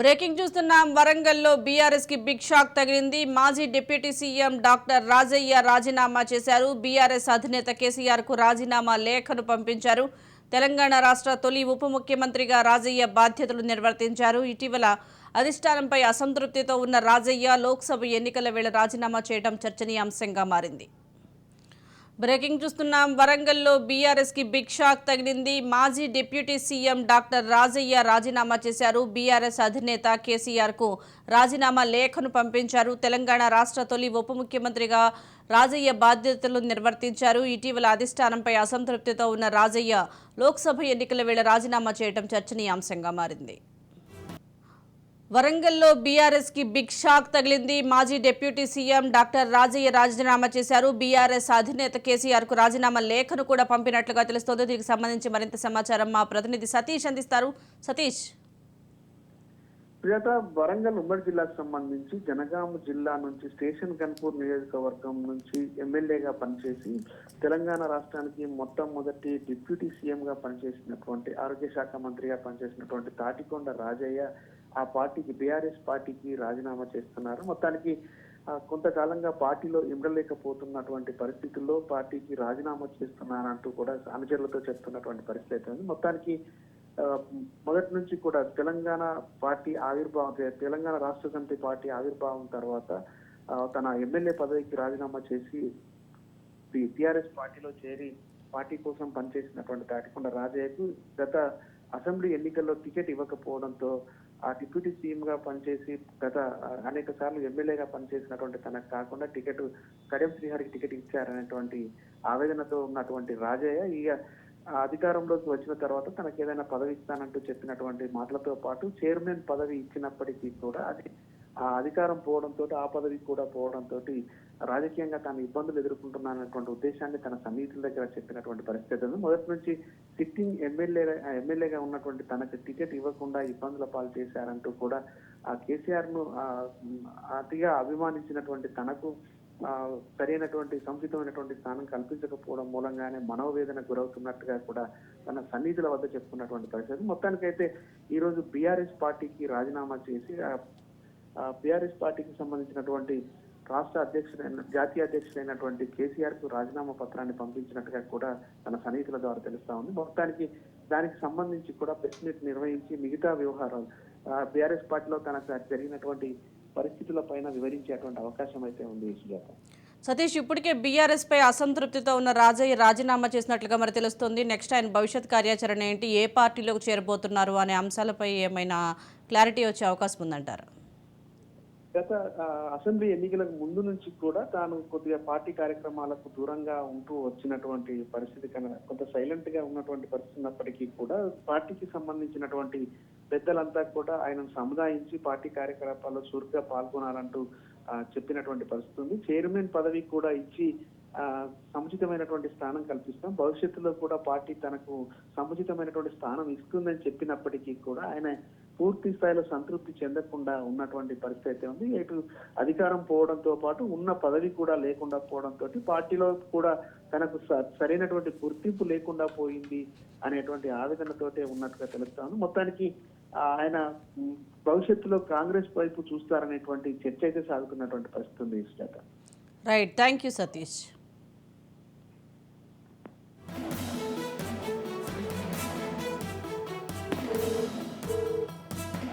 Breaking చూస్తున్నాం. వరంగల్లో BRS కి బిగ్ షాక్ తగిలింది. మాజీ డిప్యూటీ సీఎం డాక్టర్ రాజయ్య రాజీనామా చేశారు. బీఆర్ఎస్ అధినేత కేసీఆర్ కు రాజీనామా లేఖను పంపించారు. తెలంగాణ రాష్ట్ర తొలి ఉప ముఖ్యమంత్రిగా రాజయ్య బాధ్యతలు నిర్వర్తించారు. ఇటీవల అధిష్టానంపై అసంతృప్తితో ఉన్న రాజయ్య లోక్సభ ఎన్నికల వేళ రాజీనామా చేయడం చర్చనీయాంశంగా మారింది. బ్రేకింగ్ చూస్తున్నాం. వరంగల్లో బీఆర్ఎస్ కి బిగ్ షాక్ తగిలింది. మాజీ డిప్యూటీ సీఎం డాక్టర్ రాజయ్య రాజీనామా చేశారు. బీఆర్ఎస్ అధినేత కేసీఆర్ కు రాజీనామా లేఖను పంపించారు. తెలంగాణ రాష్ట్ర తొలి ఉప ముఖ్యమంత్రిగా రాజయ్య బాధ్యతలు నిర్వర్తించారు. ఇటీవల అధిష్టానంపై అసంతృప్తితో ఉన్న రాజయ్య లోక్సభ ఎన్నికల వేళ రాజీనామా చేయడం చర్చనీయాంశంగా మారింది. వరంగల్లో బీఆర్ఎస్ కి బిగ్ షాక్ తగిలింది. మాజీ డిప్యూటీ సీఎం డాక్టర్ రాజయ్య రాజీనామా చేశారు. బీఆర్ఎస్ అధినేత కేసీఆర్ కు రాజీనామా లేఖను కూడా పంపినట్లుగా తెలుస్తోంది. దీనికి సంబంధించి మరింత సమాచారం మా ప్రతినిధి సతీష్ అందిస్తారు. సతీష్, ప్రియత, వరంగల్ ఉమ్మడి జిల్లాకు సంబంధించి జనగామ జిల్లా నుంచి స్టేషన్ గన్పూర్ నియోజకవర్గం నుంచి ఎమ్మెల్యేగా పనిచేసి తెలంగాణ రాష్ట్రానికి మొట్టమొదటి డిప్యూటీ సీఎం గా పనిచేసినటువంటి, ఆరోగ్య శాఖ మంత్రిగా పనిచేసినటువంటి తాటికొండ రాజయ్య ఆ పార్టీకి, బీఆర్ఎస్ పార్టీకి రాజీనామా చేస్తున్నారు. మొత్తానికి కొంతకాలంగా పార్టీలో ఇమడలేకపోతున్నటువంటి పరిస్థితుల్లో పార్టీకి రాజీనామా చేస్తున్నారంటూ కూడా అనుచరులతో చెప్తున్నటువంటి పరిస్థితి అయితే ఉంది. మొత్తానికి మొదటి నుంచి కూడా తెలంగాణ పార్టీ ఆవిర్భావం, తెలంగాణ రాష్ట్ర సమితి పార్టీ ఆవిర్భావం తర్వాత తన ఎమ్మెల్యే పదవికి రాజీనామా చేసి టిఆర్ఎస్ పార్టీలో చేరి పార్టీ కోసం పనిచేసినటువంటి తాటికొండ రాజయ్యకు గత అసెంబ్లీ ఎన్నికల్లో టికెట్ ఇవ్వకపోవడంతో ఆ డిప్యూటీ సీఎం గా పనిచేసి గత అనేక సార్లు ఎమ్మెల్యేగా పనిచేసినటువంటి తనకు కాకుండా టికెట్ కడియం శ్రీహరికి టికెట్ ఇచ్చారనేటువంటి ఆవేదనతో ఉన్నటువంటి రాజయ్య ఇక అధికారంలోకి వచ్చిన తర్వాత తనకు ఏదైనా పదవి ఇస్తానంటూ చెప్పినటువంటి మాటలతో పాటు చైర్మన్ పదవి ఇచ్చినప్పటికీ కూడా అది ఆ అధికారం పోవడంతో, ఆ పదవి కూడా పోవడంతో రాజకీయంగా తాను ఇబ్బందులు ఎదుర్కొంటున్నానటువంటి ఉద్దేశాన్ని తన సన్నిహితుల దగ్గర చెప్పినటువంటి పరిస్థితి ఉంది. మొదటి నుంచి సిట్టింగ్ ఎమ్మెల్యేగా ఉన్నటువంటి తనకు టికెట్ ఇవ్వకుండా ఇబ్బందుల పాలు చేశారంటూ కూడా ఆ కేసీఆర్ ను అతిగా అభిమానించినటువంటి తనకు సరైనటువంటి సముచితమైనటువంటి స్థానం కల్పించకపోవడం మూలంగానే మనోవేదన గురవుతున్నట్టుగా కూడా తన సన్నిహితుల వద్ద చెప్పుకున్నటువంటి పరిస్థితి. మొత్తానికైతే ఈ రోజు బీఆర్ఎస్ పార్టీకి రాజీనామా చేసి బీఆర్ఎస్ పార్టీకి సంబంధించినటువంటి రాష్ట్ర అధ్యక్షుడైన, జాతీయ అధ్యక్షుడైనటువంటి కేసీఆర్ కు రాజీనామా పత్రాన్ని పంపించినట్టుగా కూడా తన సన్నిహితుల ద్వారా తెలుస్తా ఉంది. మొత్తానికి దానికి సంబంధించి కూడా ప్రెస్ మీట్ నిర్వహించి మిగతా వ్యవహారాలు బీఆర్ఎస్ పార్టీలో తనకు జరిగినటువంటి పరిస్థితుల పైన వివరించేటువంటి అవకాశం అయితే ఉంది. సుజాత, సతీష్, ఇప్పటికే బీఆర్ఎస్ పై అసంతృప్తితో ఉన్న రాజయ్య రాజీనామా చేసినట్లుగా మరి తెలుస్తోంది. నెక్స్ట్ ఆయన భవిష్యత్ కార్యాచరణ ఏంటి, ఏ పార్టీలోకి చేరబోతున్నారు అనే అంశాలపై ఏమైనా క్లారిటీ వచ్చే అవకాశం ఉందంటారు? గత అసెంబ్లీ ఎన్నికలకు ముందు నుంచి కూడా తాను కొద్దిగా పార్టీ కార్యక్రమాలకు దూరంగా ఉంటూ వచ్చినటువంటి పరిస్థితి కన్నా కొంత సైలెంట్ గా ఉన్నటువంటి పరిస్థితి ఉన్నప్పటికీ కూడా పార్టీకి సంబంధించినటువంటి పెద్దలంతా కూడా ఆయనను సముదాయించి పార్టీ కార్యకలాపాల్లో చురుగ్గా పాల్గొనాలంటూ చెప్పినటువంటి పరిస్థితి ఉంది. చైర్మన్ పదవి కూడా ఇచ్చి సముచితమైనటువంటి స్థానం కల్పిస్తాం, భవిష్యత్తులో కూడా పార్టీ తనకు సముచితమైనటువంటి స్థానం ఇస్తుందని చెప్పినప్పటికీ కూడా ఆయన పూర్తి స్థాయిలో సంతృప్తి చెందకుండా ఉన్నటువంటి పరిస్థితి అయితే ఉంది. ఇటు అధికారం పోవడంతో పాటు ఉన్న పదవి కూడా లేకుండా పోవడంతో పార్టీలో కూడా తనకు సరైనటువంటి గుర్తింపు లేకుండా పోయింది అనేటువంటి ఆవేదనతోటే ఉన్నట్టుగా తెలుస్తాను. మొత్తానికి ఆయన భవిష్యత్తులో కాంగ్రెస్ వైపు చూస్తారనేటువంటి చర్చ అయితే సాగుతున్నటువంటి పరిస్థితి ఉంది. Right, thank you Satish.